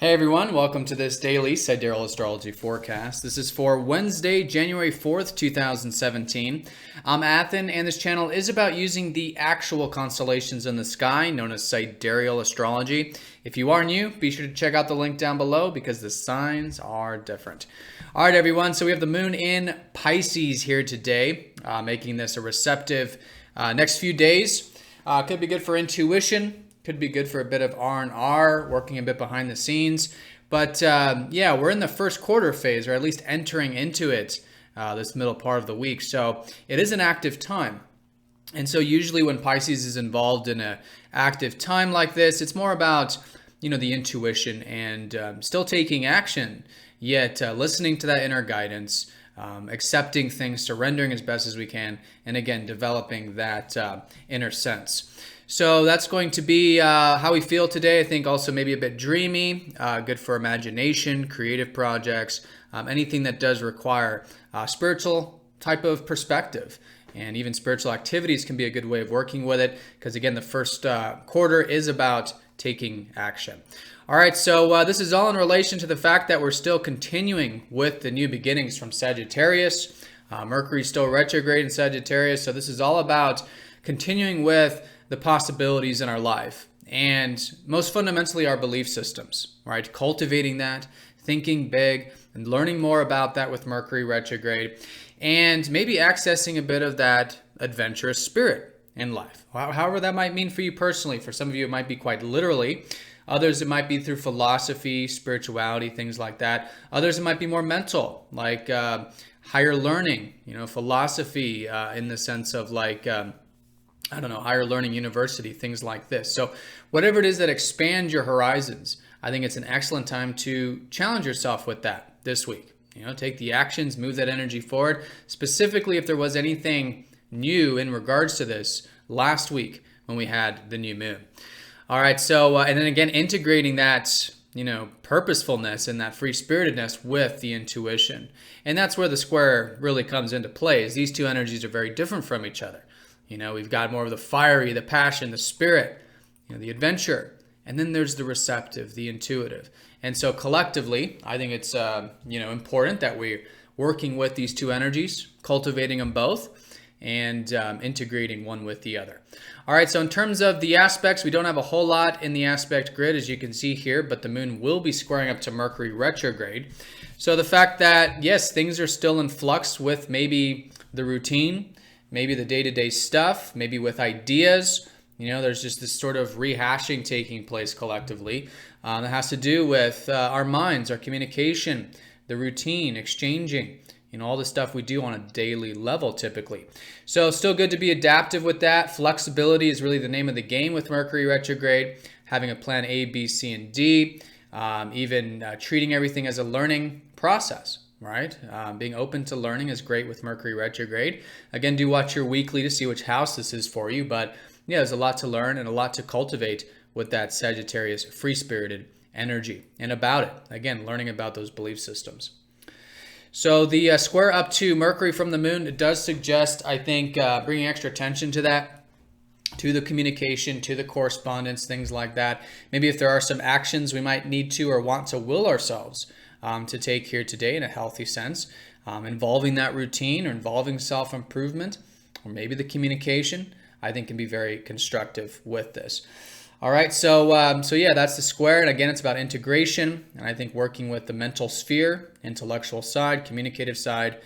Hey everyone, welcome to this daily Sidereal Astrology forecast. This is for Wednesday, January 4th, 2017. I'm Athen, and this channel is about using the actual constellations in the sky, known as Sidereal Astrology. If you are new, be sure to check out the link down below because the signs are different. All right, everyone, so we have the moon in Pisces here today, making this a receptive next few days. Could be good for intuition. Could be good for a bit of R&R, working a bit behind the scenes. But yeah, we're in the first quarter phase, or at least entering into it this middle part of the week. So it is an active time. And so usually when Pisces is involved in an active time like this, it's more about, the intuition and still taking action, yet listening to that inner guidance, accepting things, surrendering as best as we can, and again, developing that inner sense. So that's going to be how we feel today. I think also maybe a bit dreamy, good for imagination, creative projects, anything that does require spiritual type of perspective. And even spiritual activities can be a good way of working with it because, again, the first quarter is about taking action. All right, so this is all in relation to the fact that we're still continuing with the new beginnings from Sagittarius. Mercury still retrograde in Sagittarius, so this is all about continuing with the possibilities in our life and most fundamentally our belief systems, right? Cultivating that, thinking big, and learning more about that with Mercury retrograde, and maybe accessing a bit of that adventurous spirit in life. However that might mean for you personally. For some of you, it might be quite literally. Others, it might be through philosophy, spirituality, things like that. Others, it might be more mental, like higher learning, philosophy in the sense of like, higher learning university, things like this. So whatever it is that expands your horizons, I think it's an excellent time to challenge yourself with that this week. Take the actions, move that energy forward. Specifically, if there was anything new in regards to this last week when we had the new moon. All right, so, and then again, integrating that, purposefulness and that free-spiritedness with the intuition. And that's where the square really comes into play, is these two energies are very different from each other. We've got more of the fiery, the passion, the spirit, the adventure. And then there's the receptive, the intuitive. And so collectively, I think it's, important that we're working with these two energies, cultivating them both, and integrating one with the other. All right, so in terms of the aspects, we don't have a whole lot in the aspect grid, as you can see here, but the moon will be squaring up to Mercury retrograde. So the fact that, yes, things are still in flux with maybe the routine, maybe the day-to-day stuff, maybe with ideas. There's just this sort of rehashing taking place collectively that has to do with our minds, our communication, the routine, exchanging, all the stuff we do on a daily level typically. So still good to be adaptive with that. Flexibility is really the name of the game with Mercury retrograde, having a plan A, B, C, and D, even treating everything as a learning process. Right? Being open to learning is great with Mercury retrograde. Again, do watch your weekly to see which house this is for you. But yeah, there's a lot to learn and a lot to cultivate with that Sagittarius free-spirited energy. And about it, again, learning about those belief systems. So the square up to Mercury from the moon, it does suggest, I think, bringing extra attention to that, to the communication, to the correspondence, things like that. Maybe if there are some actions we might need to or want to will ourselves to take here today in a healthy sense, involving that routine or involving self-improvement, or maybe the communication, I think can be very constructive with this. All right, so yeah, that's the square. And again, it's about integration. And I think working with the mental sphere, intellectual side, communicative side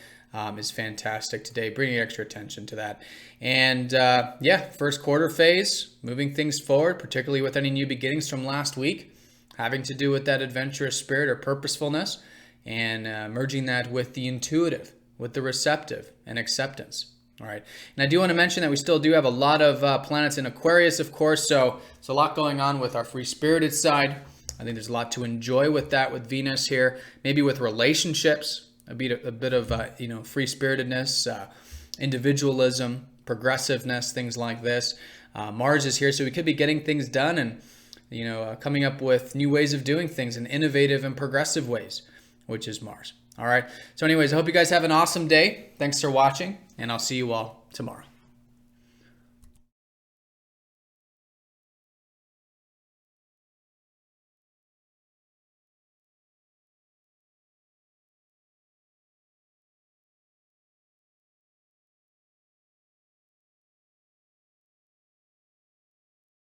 is fantastic today, bringing extra attention to that. And yeah, first quarter phase, moving things forward, particularly with any new beginnings from last week, having to do with that adventurous spirit or purposefulness, and merging that with the intuitive, with the receptive and acceptance. All right. And I do want to mention that we still do have a lot of planets in Aquarius, of course, so there's a lot going on with our free-spirited side. I think there's a lot to enjoy with that, with Venus here, maybe with relationships, a bit of free-spiritedness, individualism, progressiveness, things like this. Mars is here, so we could be getting things done and coming up with new ways of doing things in innovative and progressive ways, which is Mars. All right. So anyways, I hope you guys have an awesome day. Thanks for watching, and I'll see you all tomorrow.